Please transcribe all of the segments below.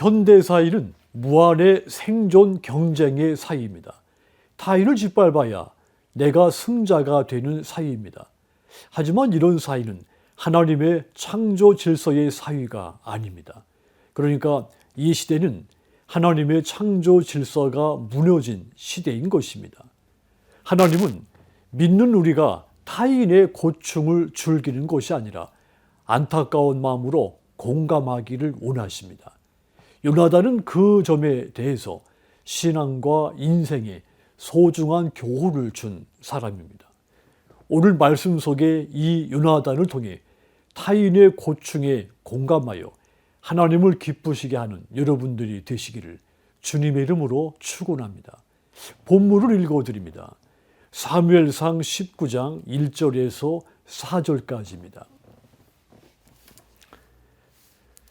현대사회는 무한의 생존 경쟁의 사회입니다. 타인을 짓밟아야 내가 승자가 되는 사회입니다. 하지만 이런 사회는 하나님의 창조 질서의 사회가 아닙니다. 그러니까 이 시대는 하나님의 창조 질서가 무너진 시대인 것입니다. 하나님은 믿는 우리가 타인의 고충을 즐기는 것이 아니라 안타까운 마음으로 공감하기를 원하십니다. 요나단은 그 점에 대해서 신앙과 인생에 소중한 교훈을 준 사람입니다. 오늘 말씀 속에 이 요나단을 통해 타인의 고충에 공감하여 하나님을 기쁘시게 하는 여러분들이 되시기를 주님의 이름으로 축원합니다. 본문을 읽어드립니다. 사무엘상 19장 1절에서 4절까지입니다.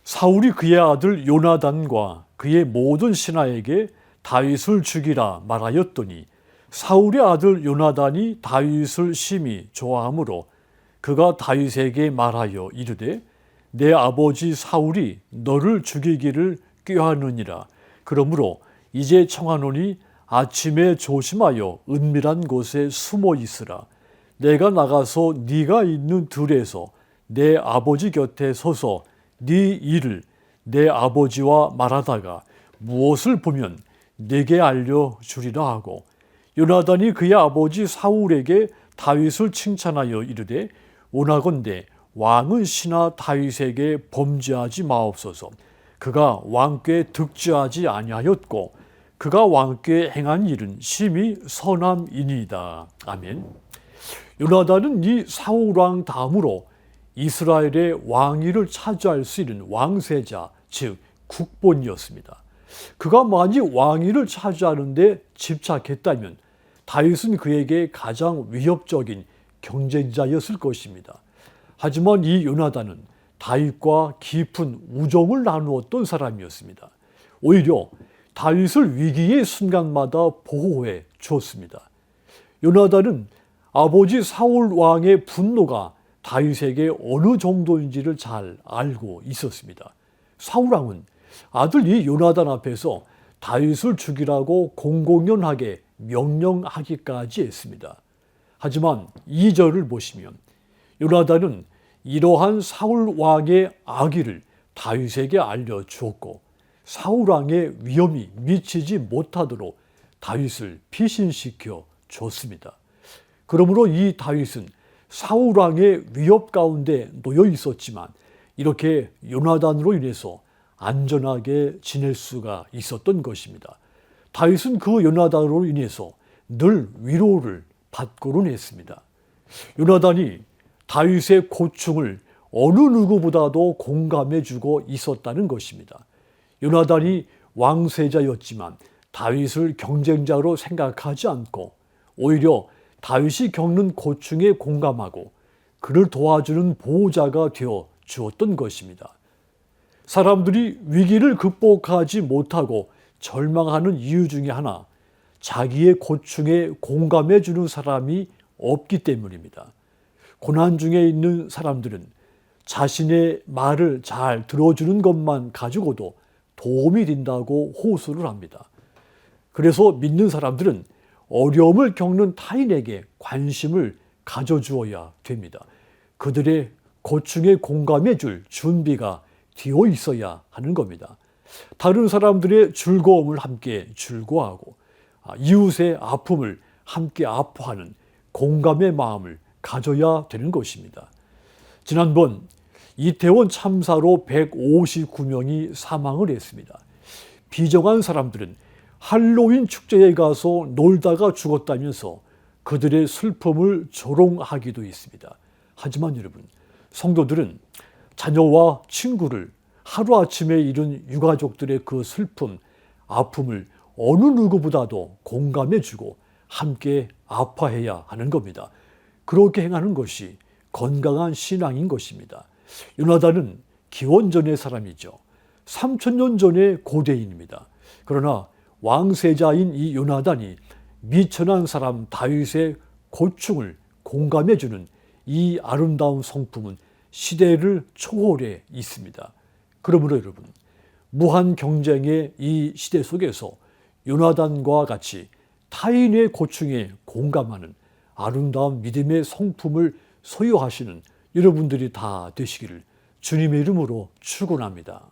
사울이 그의 아들 요나단과 그의 모든 신하에게 다윗을 죽이라 말하였더니 사울의 아들 요나단이 다윗을 심히 좋아하므로 그가 다윗에게 말하여 이르되 내 아버지 사울이 너를 죽이기를 꾀하느니라. 그러므로 이제 청하노니 아침에 조심하여 은밀한 곳에 숨어 있으라. 내가 나가서 네가 있는 들에서 내 아버지 곁에 서서 네 일을 내 아버지와 말하다가 무엇을 보면 네게 알려주리라 하고 요나단이 그의 아버지 사울에게 다윗을 칭찬하여 이르되 원하건대 왕은 신하 다윗에게 범죄하지 마옵소서. 그가 왕께 득죄하지 아니하였고 그가 왕께 행한 일은 심히 선함이니이다. 아멘. 요나단은 이 사울왕 다음으로 이스라엘의 왕위를 차지할 수 있는 왕세자, 즉 국본이었습니다. 그가 만약 왕위를 차지하는 데 집착했다면 다윗은 그에게 가장 위협적인 경쟁자였을 것입니다. 하지만 이 요나단은 다윗과 깊은 우정을 나누었던 사람이었습니다. 오히려 다윗을 위기의 순간마다 보호해 주었습니다. 요나단은 아버지 사울 왕의 분노가 다윗에게 어느 정도인지를 잘 알고 있었습니다. 사울 왕은 아들 이 요나단 앞에서 다윗을 죽이라고 공공연하게 명령하기까지 했습니다. 하지만 2절을 보시면 요나단은 이러한 사울 왕의 악의를 다윗에게 알려주었고 사울 왕의 위험이 미치지 못하도록 다윗을 피신시켜 줬습니다. 그러므로 이 다윗은 사울 왕의 위협 가운데 놓여 있었지만 이렇게 요나단으로 인해서 안전하게 지낼 수가 있었던 것입니다. 다윗은 그 요나단으로 인해서 늘 위로를 받고는 했습니다. 요나단이 다윗의 고충을 어느 누구보다도 공감해주고 있었다는 것입니다. 요나단이 왕세자였지만 다윗을 경쟁자로 생각하지 않고 오히려 다윗이 겪는 고충에 공감하고 그를 도와주는 보호자가 되어 주었던 것입니다. 사람들이 위기를 극복하지 못하고 절망하는 이유 중에 하나, 자기의 고충에 공감해 주는 사람이 없기 때문입니다. 고난 중에 있는 사람들은 자신의 말을 잘 들어주는 것만 가지고도 도움이 된다고 호소를 합니다. 그래서 믿는 사람들은 어려움을 겪는 타인에게 관심을 가져주어야 됩니다. 그들의 고충에 공감해 줄 준비가 되어 있어야 하는 겁니다. 다른 사람들의 즐거움을 함께 즐거워하고 이웃의 아픔을 함께 아파하는 공감의 마음을 가져야 되는 것입니다. 지난번 이태원 참사로 159명이 사망을 했습니다. 비정한 사람들은 할로윈 축제에 가서 놀다가 죽었다면서 그들의 슬픔을 조롱하기도 했습니다. 하지만 여러분, 성도들은 자녀와 친구를 하루아침에 잃은 유가족들의 그 슬픔, 아픔을 어느 누구보다도 공감해주고 함께 아파해야 하는 겁니다. 그렇게 행하는 것이 건강한 신앙인 것입니다. 요나단은 기원전의 사람이죠. 3000년 전의 고대인입니다. 그러나 왕세자인 이 요나단이 미천한 사람 다윗의 고충을 공감해주는 이 아름다운 성품은 시대를 초월해 있습니다. 그러므로 여러분, 무한 경쟁의 이 시대 속에서 요나단과 같이 타인의 고충에 공감하는 아름다운 믿음의 성품을 소유하시는 여러분들이 다 되시기를 주님의 이름으로 축원합니다.